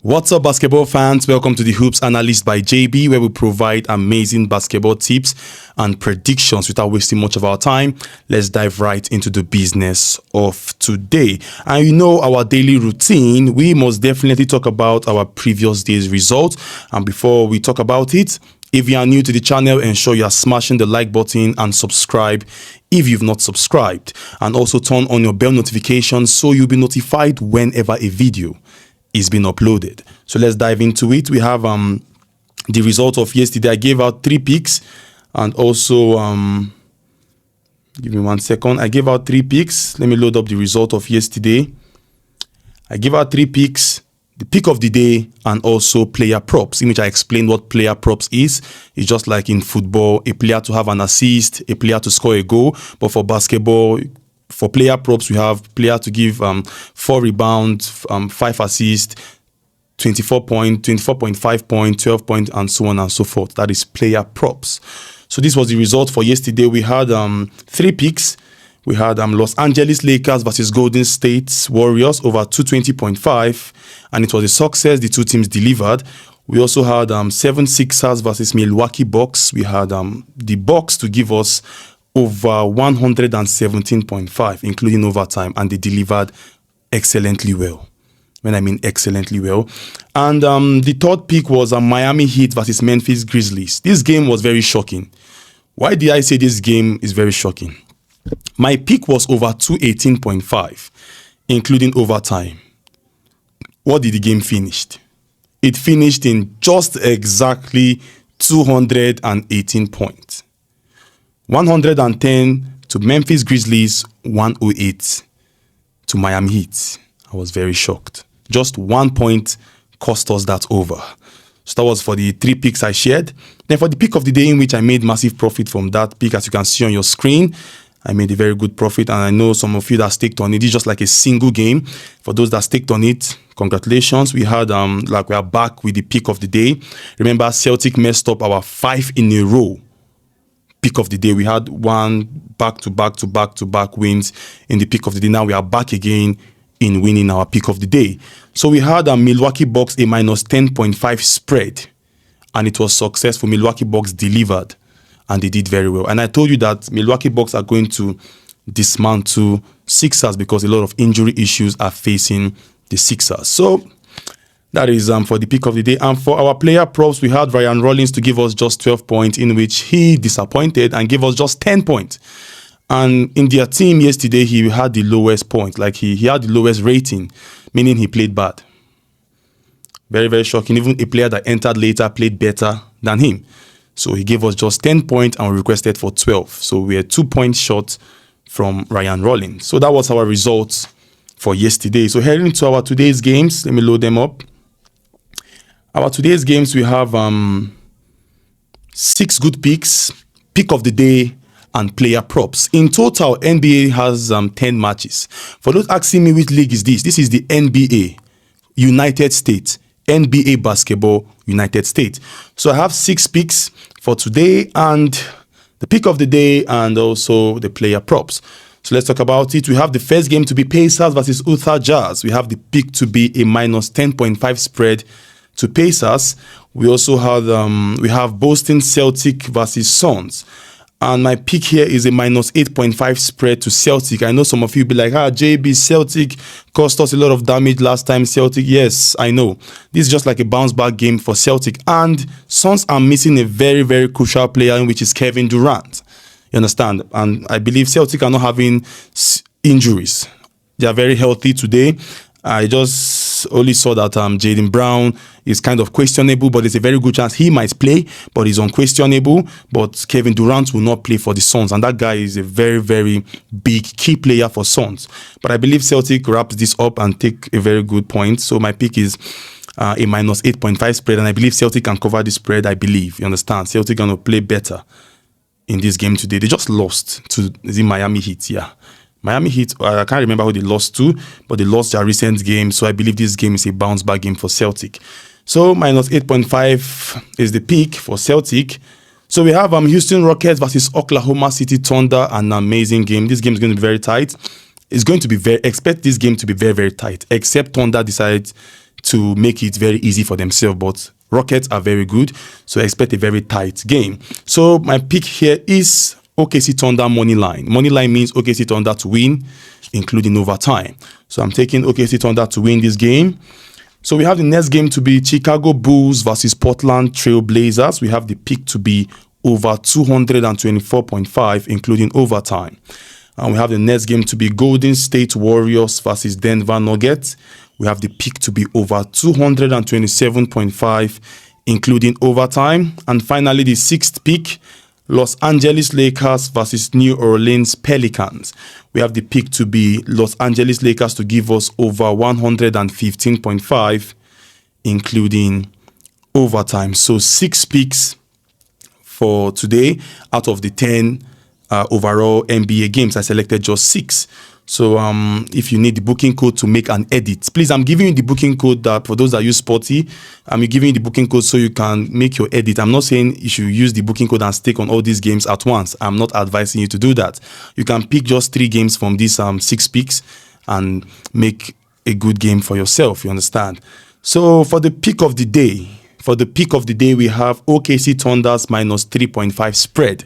What's up, basketball fans? Welcome to the Hoops Analyst by JB, where we provide amazing basketball tips and predictions without wasting much of our time. Let's dive right into the business of today. And you know our daily routine, we must definitely talk about our previous day's results. And before we talk about it, if you are new to the channel, ensure you are smashing the like button and subscribe if you've not subscribed. And also turn on your bell notifications so you'll be notified whenever a video is being uploaded. So let's dive into it. We have the result of yesterday. I gave out 3 picks, and also give me 1 second. I gave out 3 picks. Let me load up the result of yesterday. I gave out 3 picks, the pick of the day, and also player props, in which I explained what player props is. It's just like in football, a player to have an assist, a player to score a goal. But for basketball, for player props, we have player to give 4 rebounds, 5 assists, 24 point, 24.5 point, 12 point, and so on and so forth. That is player props. So this was the result for yesterday. We had 3 picks. We had Los Angeles Lakers versus Golden State Warriors over 220.5, and it was a success. The two teams delivered. We also had 76ers versus Milwaukee Bucks. We had the Bucks to give us over 117.5, including overtime, and they delivered excellently well. When I mean excellently well. And the third pick was Miami Heat versus Memphis Grizzlies. This game was very shocking. Why did I say this game is very shocking? My pick was over 218.5, including overtime. What did the game finish? It finished in just exactly 218 points. 110 to Memphis Grizzlies, 108 to Miami Heat. I was very shocked. Just 1 point cost us that over. So that was for the 3 picks I shared. Then for the pick of the day, in which I made massive profit from that pick, as you can see on your screen, I made a very good profit, and I know some of you that staked on it. It's just like a single game. For those that staked on it, congratulations. We had we are back with the pick of the day. Remember, Celtic messed up our 5 in a row pick of the day. We had 1 back-to-back wins in the pick of the day. Now we are back again in winning our pick of the day. So we had a Milwaukee Bucks a minus 10.5 spread, and it was successful. Milwaukee Bucks delivered, and they did very well. And I told you that Milwaukee Bucks are going to dismantle Sixers because a lot of injury issues are facing the Sixers. So that is for the pick of the day. And for our player props, we had Ryan Rollins to give us just 12 points, in which he disappointed and gave us just 10 points. And in their team yesterday, he had the lowest point. Like he had the lowest rating, meaning he played bad. Very, very shocking. Even a player that entered later played better than him. So he gave us just 10 points and we requested for 12. So we are 2 points short from Ryan Rollins. So that was our results for yesterday. So heading to our today's games, let me load them up. Our today's games, we have 6 good picks, pick of the day, and player props. In total, NBA has 10 matches. For those asking me which league is this, this is the NBA, United States, NBA basketball, United States. So I have 6 picks for today, and the pick of the day, and also the player props. So let's talk about it. We have the first game to be Pacers versus Utah Jazz. We have the pick to be a minus 10.5 spread to Pacers. We also have Boston Celtic versus Suns. And my pick here is a minus 8.5 spread to Celtic. I know some of you will be like, JB, Celtic cost us a lot of damage last time. Celtic, yes, I know. This is just like a bounce back game for Celtic. And Suns are missing a very, very crucial player, which is Kevin Durant. You understand? And I believe Celtic are not having injuries. They are very healthy today. I just only saw that Jaylen Brown is kind of questionable, but there's a very good chance he might play, but he's unquestionable. But Kevin Durant will not play for the Suns, and that guy is a very, very big key player for Suns. But I believe Celtic wraps this up and take a very good point. So my pick is a minus 8.5 spread, and I believe Celtic can cover the spread, I believe. You understand? Celtic going to play better in this game today. They just lost to the Miami Heat, yeah. Miami Heat, I can't remember who they lost to, but they lost their recent game. So I believe this game is a bounce back game for Celtic. So minus 8.5 is the pick for Celtic. So we have Houston Rockets versus Oklahoma City Thunder, an amazing game. This game is going to be very tight. It's going to be expect this game to be very, very tight, except Thunder decides to make it very easy for themselves, but Rockets are very good, so expect a very tight game. So my pick here is OKC Thunder money line. Money line means OKC Thunder to win, including overtime. So I'm taking OKC Thunder to win this game. So we have the next game to be Chicago Bulls versus Portland Trail Blazers. We have the pick to be over 224.5, including overtime. And we have the next game to be Golden State Warriors versus Denver Nuggets. We have the pick to be over 227.5, including overtime. And finally, the sixth pick, Los Angeles Lakers versus New Orleans Pelicans. We have the pick to be Los Angeles Lakers to give us over 115.5, including overtime. So 6 picks for today out of the 10 overall NBA games. I selected just 6. So if you need the booking code to make an edit, please, I'm giving you the booking code that for those that use Sporty, I'm giving you the booking code so you can make your edit. I'm not saying you should use the booking code and stick on all these games at once. I'm not advising you to do that. You can pick just 3 games from these 6 picks and make a good game for yourself, you understand? So for the pick of the day, we have OKC Thunders minus 3.5 spread.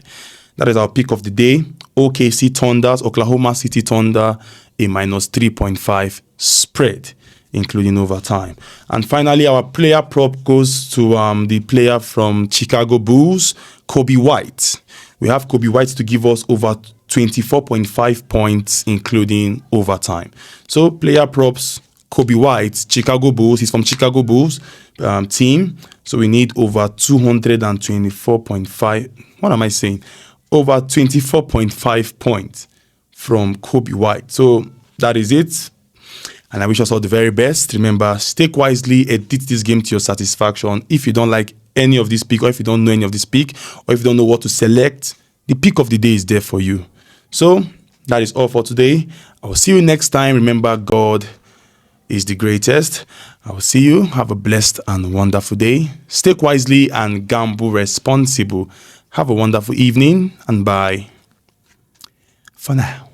That is our pick of the day. OKC Thunders, Oklahoma City Thunder, a minus 3.5 spread, including overtime. And finally, our player prop goes to the player from Chicago Bulls, Kobe White. We have Kobe White to give us over 24.5 points, including overtime. So player props, Kobe White, Chicago Bulls. He's from Chicago Bulls team. So we need over 224.5. What am I saying? Over 24.5 points from Kobe White. So that is it. And I wish us all the very best. Remember, stake wisely, edit this game to your satisfaction. If you don't like any of this pick, or if you don't know any of this pick, or if you don't know what to select, the pick of the day is there for you. So that is all for today. I will see you next time. Remember, God is the greatest. I will see you. Have a blessed and wonderful day. Stake wisely and gamble responsible. Have a wonderful evening, and bye for now.